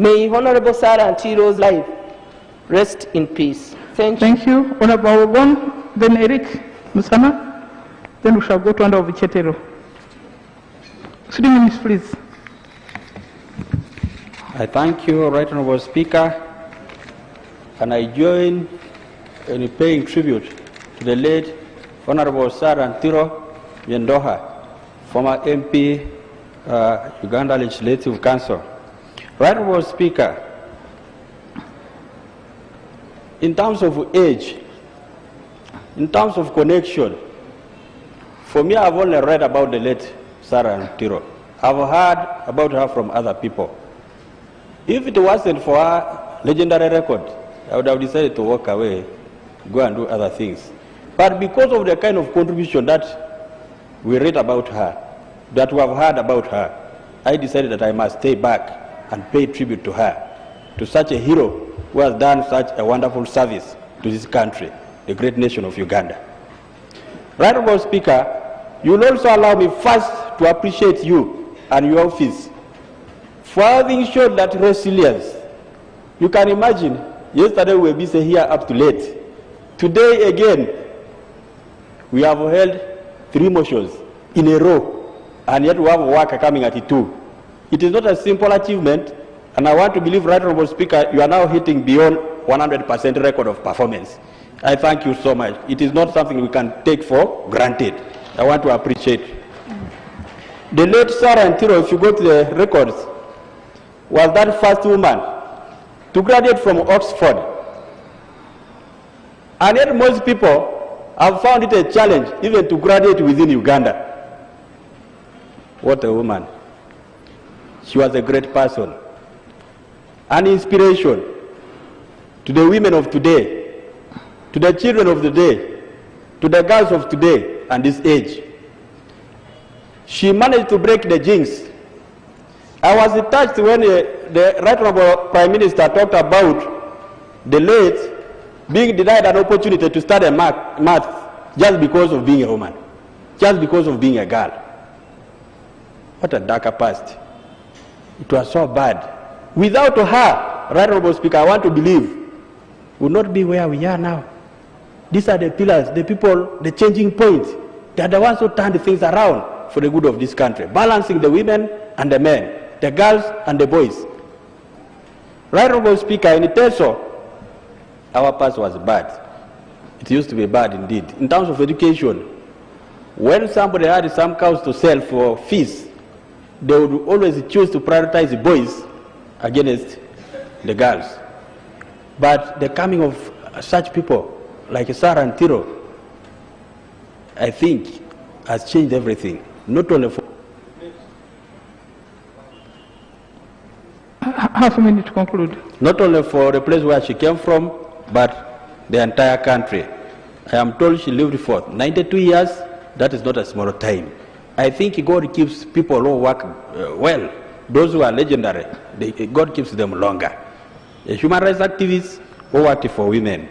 May Honorable Sarah Ntiro's life rest in peace. Thank you. Thank you. Honorable Ogon, then Eric Musana, then we shall go to Honorable Chetero. 3 minutes, please. I thank you, Right Honorable Speaker, and I join in paying tribute to the late Honorable Sarah Ntiro Yendoha, former MP, Uganda Legislative Council. Right Honorable Speaker, in terms of age, in terms of connection, for me, I've only read about the late Sarah Ntiro. I've heard about her from other people. If it wasn't for her legendary record, I would have decided to walk away, go and do other things. But because of the kind of contribution that we read about her, that we have heard about her, I decided that I must stay back and pay tribute to her, to such a hero who has done such a wonderful service to this country, the great nation of Uganda. Right Honorable Speaker, you will also allow me first to appreciate you and your office for having shown that resilience. You can imagine, yesterday we were busy here up to late. Today again, we have held 3 motions in a row, and yet we have work coming at 2. It is not a simple achievement, and I want to believe, Right Honorable Speaker, you are now hitting beyond 100% record of performance. I thank you so much. It is not something we can take for granted. I want to appreciate. The late Sarah Ntiro, if you go to the records, was that first woman to graduate from Oxford. And yet most people have found it a challenge even to graduate within Uganda. What a woman. She was a great person. An inspiration to the women of today, to the children of the day, to the girls of today and this age. She managed to break the jinx. I was touched when the Right Honorable Prime Minister talked about the late being denied an opportunity to study math just because of being a woman, just because of being a girl. What a darker past. It was so bad. Without her, Right Honorable Speaker, I want to believe, we would not be where we are now. These are the pillars, the people, the changing point. They are the ones who turn the things around for the good of this country, balancing the women and the men, the girls and the boys. Right Honorable Speaker, in Teso, our past was bad. It used to be bad indeed. In terms of education, when somebody had some cows to sell for fees, they would always choose to prioritize the boys against the girls. But the coming of such people like Sarah Ntiro, I think, has changed everything. Not only for half a minute to conclude. Not only for the place where she came from, but the entire country. I am told she lived for 92 years. That is not a small time. I think God keeps people who work well. Those who are legendary, God keeps them longer. A human rights activist who worked for women.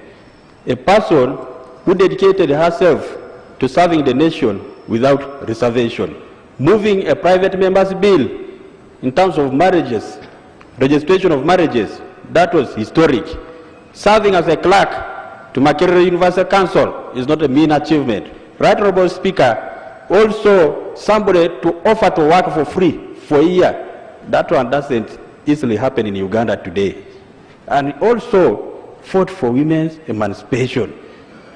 A person who dedicated herself to serving the nation without reservation. Moving a private member's bill in terms of marriages, registration of marriages, that was historic. Serving as a clerk to Makerere Universal Council is not a mean achievement. Right Honorable Speaker, also somebody to offer to work for free for a year. That one doesn't easily happen in Uganda today. And also fought for women's emancipation.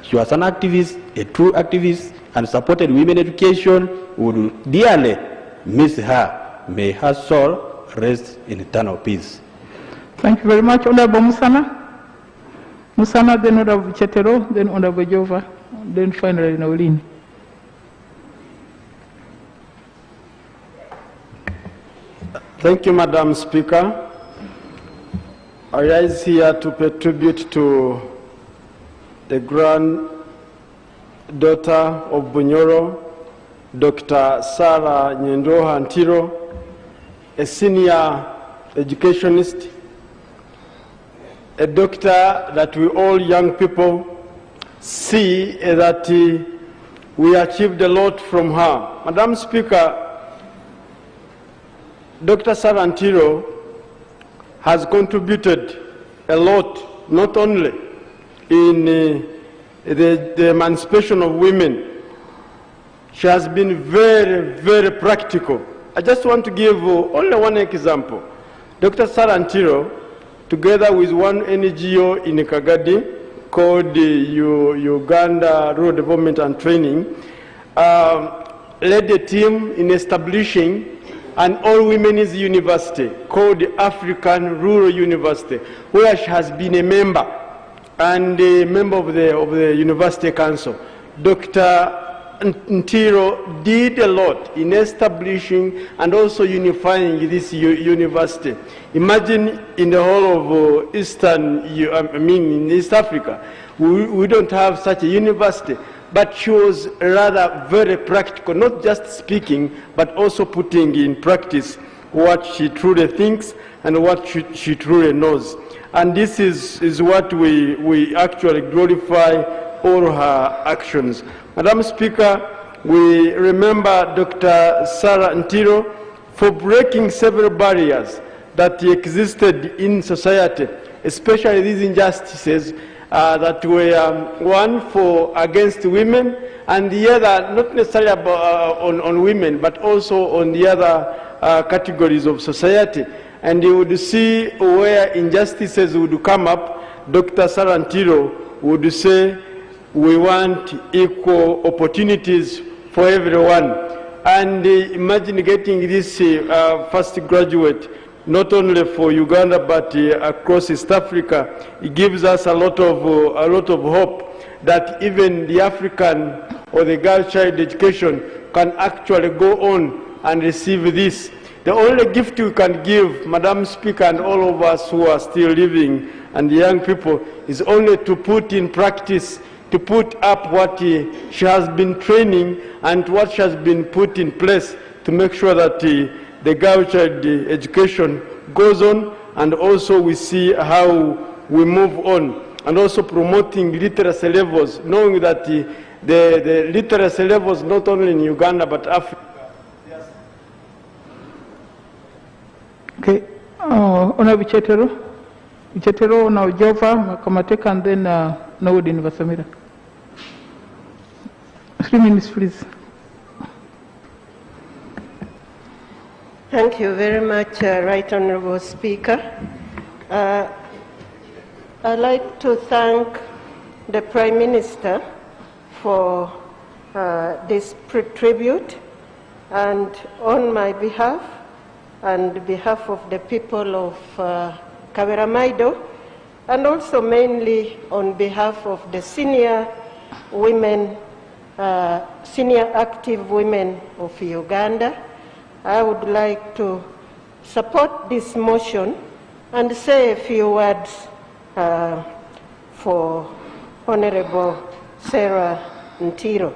She was an activist, a true activist, and supported women education. We would dearly miss her. May her soul rest in eternal peace. Thank you very much. Honorable Musana. Musana, then Honorable Chetero, then Honorable Jova, then finally Naulini. Thank you, Madam Speaker. I rise here to pay tribute to the granddaughter of Bunyoro, Dr. Sarah Nyendoha Ntiro, a senior educationist, a doctor that we all young people see that we achieved a lot from her. Madam Speaker, Dr. Sarah Ntiro has contributed a lot, not only in the emancipation of women. She has been very, very practical. I just want to give only one example. Dr. Sarah Ntiro, together with one NGO in Kagadi called Uganda Rural Development and Training, led a team in establishing an all-women's university called the African Rural University, where she has been a member and a member of the University Council. Dr. Ntiro did a lot in establishing and also unifying this university. Imagine in the whole of in East Africa, we don't have such a university. But she was rather very practical, not just speaking, but also putting in practice what she truly thinks and what she truly knows. And this is what we actually glorify all her actions. Madam Speaker, we remember Dr. Sarah Ntiro for breaking several barriers that existed in society, especially these injustices that were one for against women, and the other not necessarily on women, but also on the other categories of society. And you would see where injustices would come up, Dr. Sarah Ntiro would say, we want equal opportunities for everyone. And imagine getting this first graduate, not only for Uganda, but across East Africa. It gives us a lot of hope that even the African or the girl child education can actually go on and receive this. The only gift we can give, Madam Speaker, and all of us who are still living, and the young people, is only to put in practice, to put up what she has been training and what she has been put in place to make sure that the girl child education goes on, and also we see how we move on, and also promoting literacy levels, knowing that the literacy levels not only in Uganda but Africa. Okay, ona Bichetero na Ujova Kamateka, and then Nawudin Vasamira. 3 minutes, please. Thank you very much, Right Honourable Speaker. I'd like to thank the Prime Minister for this tribute, and on my behalf and behalf of the people of Kaberamaido, and also mainly on behalf of the senior women, senior active women of Uganda, I would like to support this motion and say a few words for Honorable Sarah Ntiro.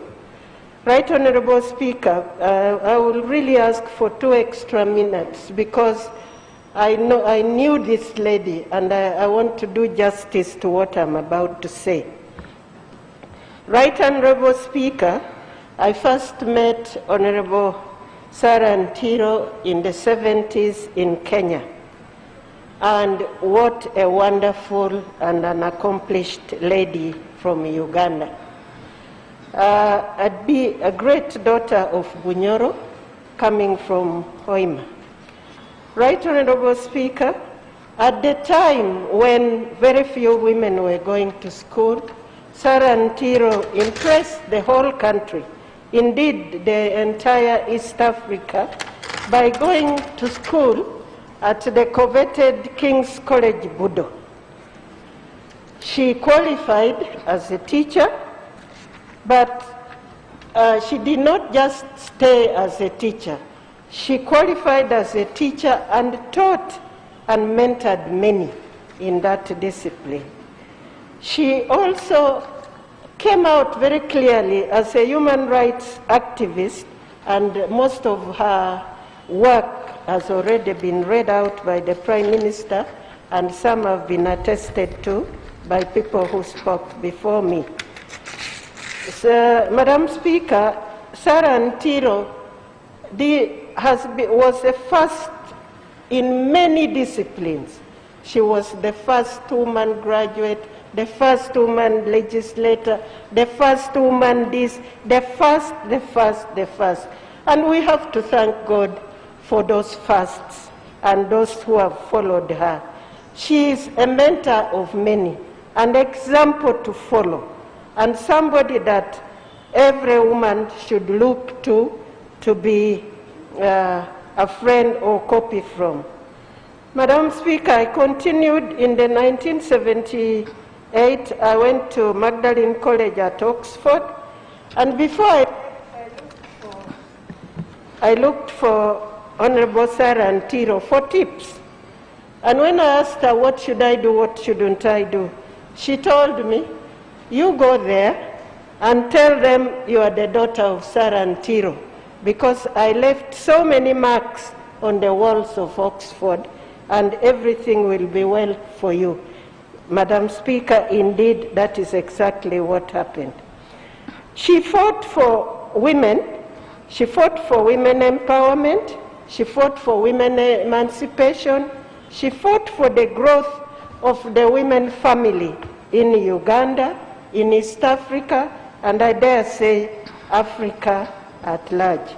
Right Honorable Speaker, I will really ask for 2 extra minutes because I knew this lady and I want to do justice to what I'm about to say. Right Honorable Speaker, I first met Honorable Sarah Ntiro in the 70s in Kenya. And what a wonderful and an accomplished lady from Uganda. I'd be a great daughter of Bunyoro, coming from Hoima. Right Honorable Speaker, at the time when very few women were going to school, Sarah Ntiro impressed the whole country, indeed the entire East Africa, by going to school at the coveted King's College, Budo. She qualified as a teacher, but she did not just stay as a teacher. She qualified as a teacher and taught and mentored many in that discipline. She also came out very clearly as a human rights activist, and most of her work has already been read out by the Prime Minister, and some have been attested to by people who spoke before me. So, Madam Speaker, Sarah Ntiro was a first in many disciplines. She was the first woman graduate, the first woman legislator, the first woman this, the first. And we have to thank God for those firsts and those who have followed her. She is a mentor of many, an example to follow, and somebody that every woman should look to be a friend or copy from. Madam Speaker, I continued in the 1978. I went to Magdalene College at Oxford, and before I looked for Honorable Sarah Ntiro for tips. And when I asked her, what should I do, what shouldn't I do, she told me, you go there and tell them you are the daughter of Sarah Ntiro, because I left so many marks on the walls of Oxford, and everything will be well for you. Madam Speaker, indeed, that is exactly what happened. She fought for women. She fought for women empowerment. She fought for women emancipation. She fought for the growth of the women family in Uganda, in East Africa, and I dare say Africa at large.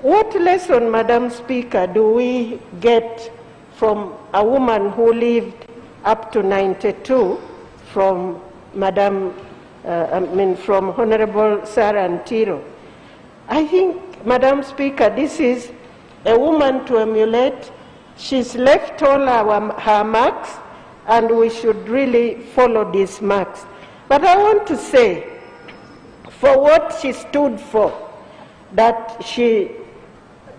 What lesson, Madam Speaker, do we get from a woman who lived up to 92 from from Honorable Sarah Ntiro? I think, Madam Speaker, this is a woman to emulate. She's left all her marks, and we should really follow these marks. But I want to say, for what she stood for, that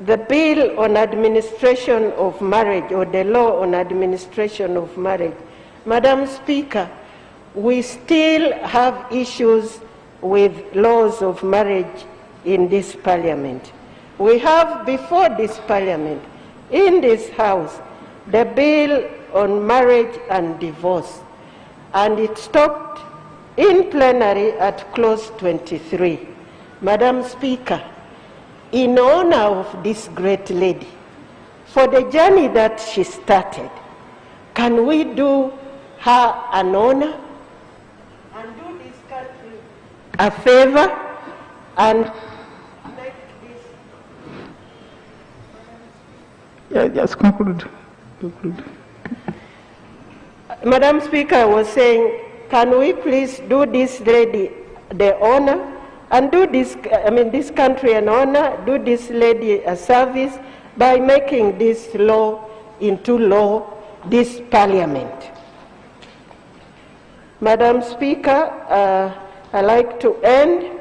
the bill on administration of marriage, or the law on administration of marriage, Madam Speaker, we still have issues with laws of marriage in this Parliament. We have before this Parliament, in this House, the bill on marriage and divorce, and it stopped in plenary at clause 23. Madam Speaker, in honor of this great lady, for the journey that she started, can we do her an honor and do this country a favor and make this? Yeah, just conclude. Madam Speaker, I was saying, can we please do this lady the honor and do this country an honor, do this lady a service by making this law into law, this Parliament. Madam Speaker, I like to end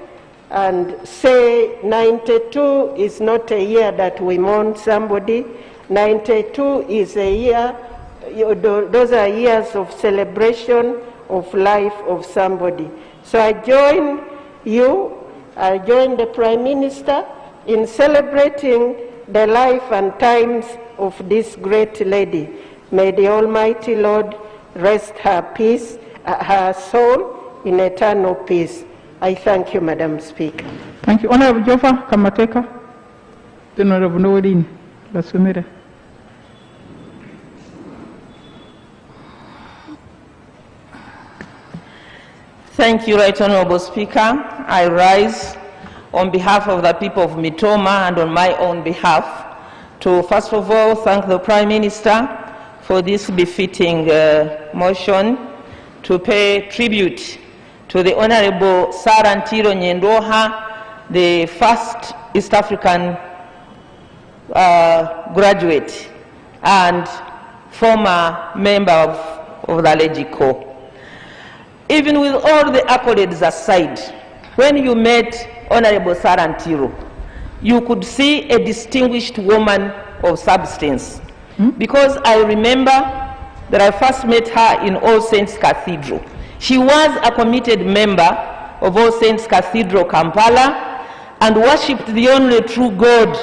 and say 92 is not a year that we mourn somebody. 92 is a year, those are years of celebration of life of somebody. So I join you, I join the Prime Minister in celebrating the life and times of this great lady. May the Almighty Lord rest her peace, her soul in eternal peace. I thank you, Madam Speaker. Thank you. Honorable Joffa Kamateka, then Honorable Noeline Lasumire. Thank you, Right Honorable Speaker. I rise on behalf of the people of Mitoma and on my own behalf to first of all thank the Prime Minister for this befitting motion to pay tribute to the Honorable Sarah Ntiro Nyendoha, the first East African graduate and former member of the LegCo. Even with all the accolades aside, when you met Honorable Sarah Ntiro, you could see a distinguished woman of substance. Because I remember that I first met her in All Saints Cathedral. She was a committed member of All Saints Cathedral, Kampala, and worshipped the only true God,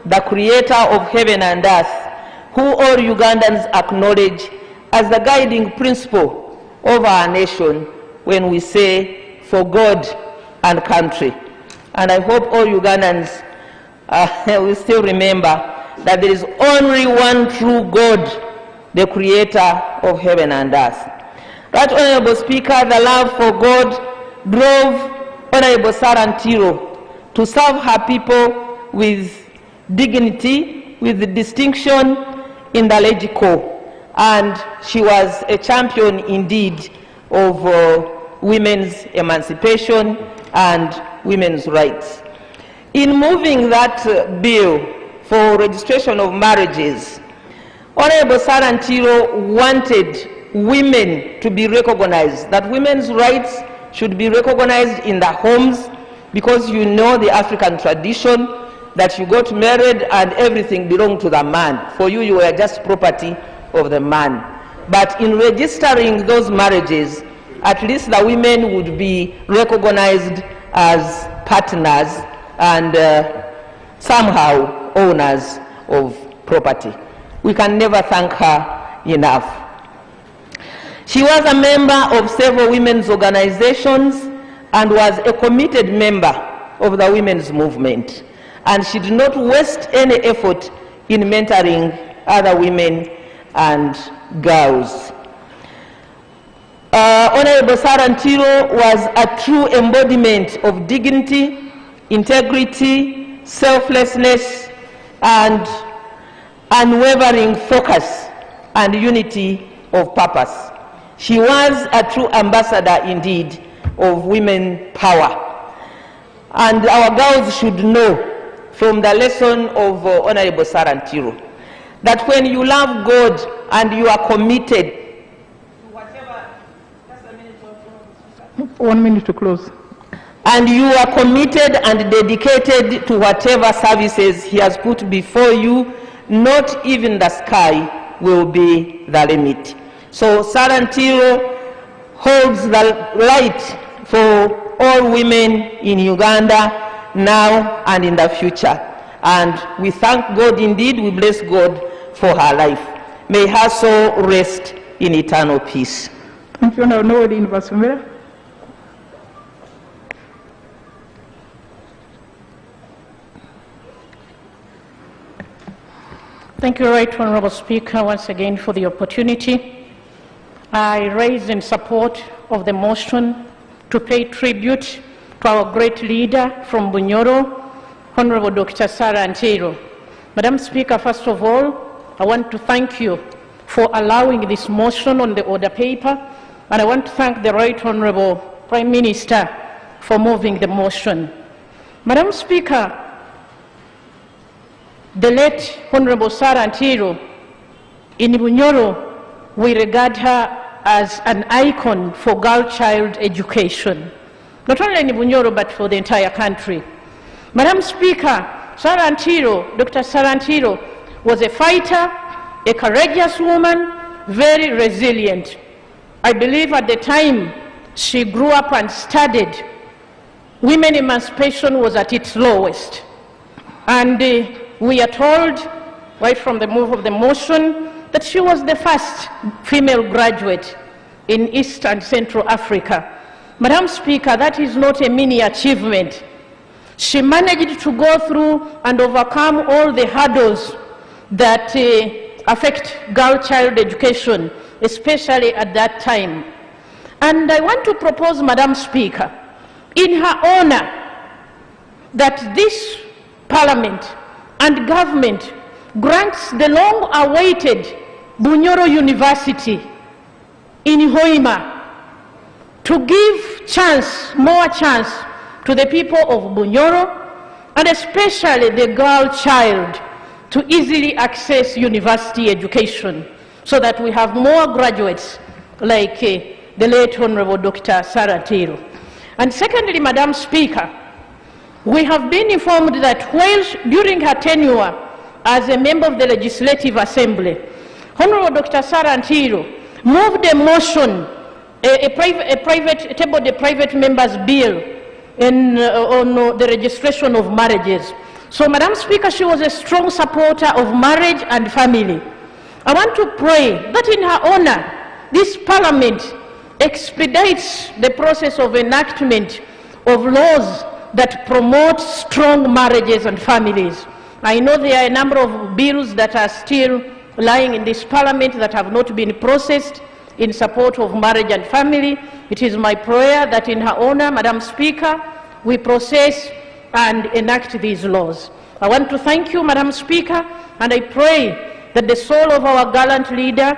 the creator of heaven and earth, who all Ugandans acknowledge as the guiding principle of our nation when we say for God and country. And I hope all Ugandans will still remember that there is only one true God, the creator of heaven and earth. Right Honorable Speaker, the love for God drove Honorable Sarah Ntiro to serve her people with dignity, with distinction in the Legico. And she was a champion indeed of women's emancipation and women's rights. In moving that bill for registration of marriages, Honorable Sarah Ntiro wanted women to be recognized, that women's rights should be recognized in their homes, because you know the African tradition that you got married and everything belonged to the man. For you, you were just property of the man. But in registering those marriages, at least the women would be recognized as partners and somehow owners of property. We can never thank her enough. She was a member of several women's organizations and was a committed member of the women's movement. And she did not waste any effort in mentoring other women and girls. Honorable Sarah Ntiro was a true embodiment of dignity, integrity, selflessness, and unwavering focus and unity of purpose. She was a true ambassador indeed of women power. And our girls should know from the lesson of Honorable Sarah Ntiro that when you love God and you are committed to whatever, just a minute or 1 minute to close. And you are committed and dedicated to whatever services He has put before you, not even the sky will be the limit. So Sarah Ntiro holds the light for all women in Uganda now and in the future. And we thank God indeed, we bless God for her life. May her soul rest in eternal peace. Thank you, Honorable University. Thank you, Right Honorable Speaker, once again for the opportunity. I raise in support of the motion to pay tribute to our great leader from Bunyoro, Honorable Dr. Sarah Ntiro. Madam Speaker, first of all, I want to thank you for allowing this motion on the order paper, and I want to thank the Right Honorable Prime Minister for moving the motion. Madam Speaker, the late Honorable Sarah Ntiro in Bunyoro, we regard her as an icon for girl-child education, not only in Bunyoro but for the entire country. Madam Speaker, Sarah Ntiro, Dr. Sarah Ntiro was a fighter, a courageous woman, very resilient. I believe at the time she grew up and studied, women emancipation was at its lowest. And we are told, right from the move of the motion, that she was the first female graduate in East and Central Africa. Madam Speaker, that is not a mini achievement. She managed to go through and overcome all the hurdles that affect girl-child education, especially at that time. And I want to propose, Madam Speaker, in her honor, that this Parliament and government grants the long-awaited Bunyoro University in Hoima to give more chance to the people of Bunyoro, and especially the girl child, to easily access university education, so that we have more graduates like the late Honorable Dr. Sarah Ntiro. And secondly, Madam Speaker, we have been informed that during her tenure as a member of the Legislative Assembly, Honorable Dr. Sarah Ntiro moved a motion, tabled a private members' bill on the registration of marriages. So, Madam Speaker, she was a strong supporter of marriage and family. I want to pray that in her honor, this Parliament expedites the process of enactment of laws that promote strong marriages and families. I know there are a number of bills that are still lying in this parliament that have not been processed in support of marriage and family. It is my prayer that in her honor, Madam Speaker, we process and enact these laws. I want to thank you, Madam Speaker, and I pray that the soul of our gallant leader,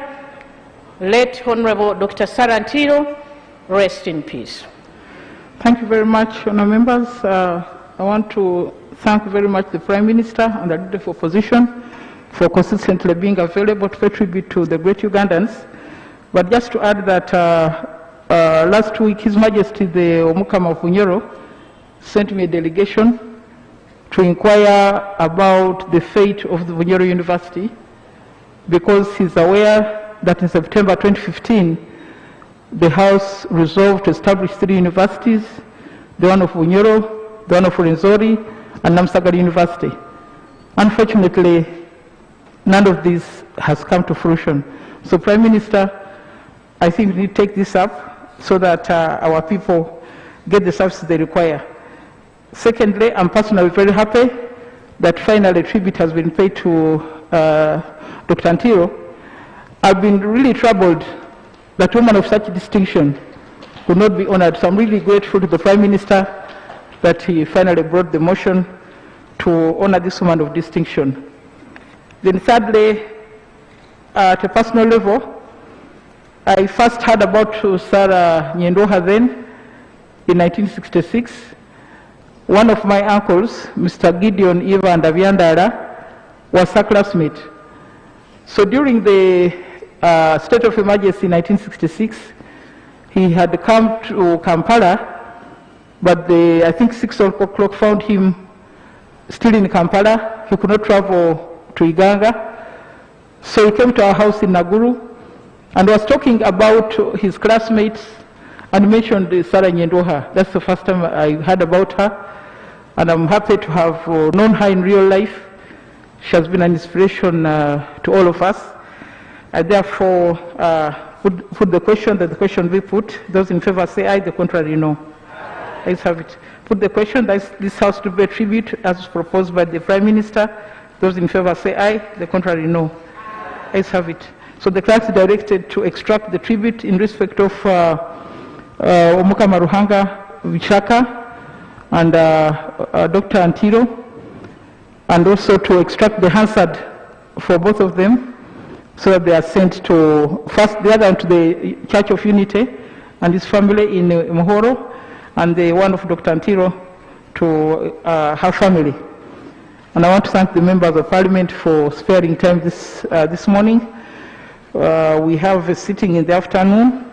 late Honorable Dr. Sarah Ntiro, rest in peace. Thank you very much, honour members. I want to thank very much the Prime Minister and the Leader of Opposition for consistently being available to pay tribute to the great Ugandans. But just to add that last week, His Majesty the Omukama of Bunyoro sent me a delegation to inquire about the fate of the Bunyoro University, because he's aware that in September 2015, the House resolved to establish 3 universities, the one of Bunyoro, the one of Rwenzori, and Namusagara University. Unfortunately, none of these has come to fruition. So, Prime Minister, I think we need to take this up so that our people get the services they require. Secondly, I'm personally very happy that finally a tribute has been paid to Dr. Ntiro. I've been really troubled that women of such distinction would not be honored. So I'm really grateful to the Prime Minister that he finally brought the motion to honor this woman of distinction. Then thirdly, at a personal level, I first heard about Sarah Nyendoha then in 1966. One of my uncles, Mr. Gideon Eva Ndavyandara, was her classmate. So during the state of emergency in 1966, he had come to Kampala, but I think 6 o'clock found him still in Kampala. He could not travel to Iganga. So he came to our house in Naguru and was talking about his classmates and mentioned Sarah Nyendoha. That's the first time I heard about her, and I'm happy to have known her in real life. She has been an inspiration to all of us. I therefore put the question, that the question be put. Those in favor say aye, the contrary no. Let's have it. Put the question that this House to pay tribute as proposed by the Prime Minister. Those in favor say aye, the contrary no. Let's have it. So the clerk is directed to extract the tribute in respect of Omukama Ruhanga Vichaka and Dr. Ntiro, and also to extract the Hansard for both of them, so that they are sent to, first the other one to the Church of Unity and his family in Muhoro, and the one of Dr. Ntiro to her family. And I want to thank the members of Parliament for sparing time this morning. We have a sitting in the afternoon.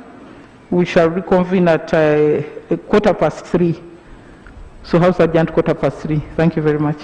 We shall reconvene at 3:15. So House Adjourned 3:15. Thank you very much.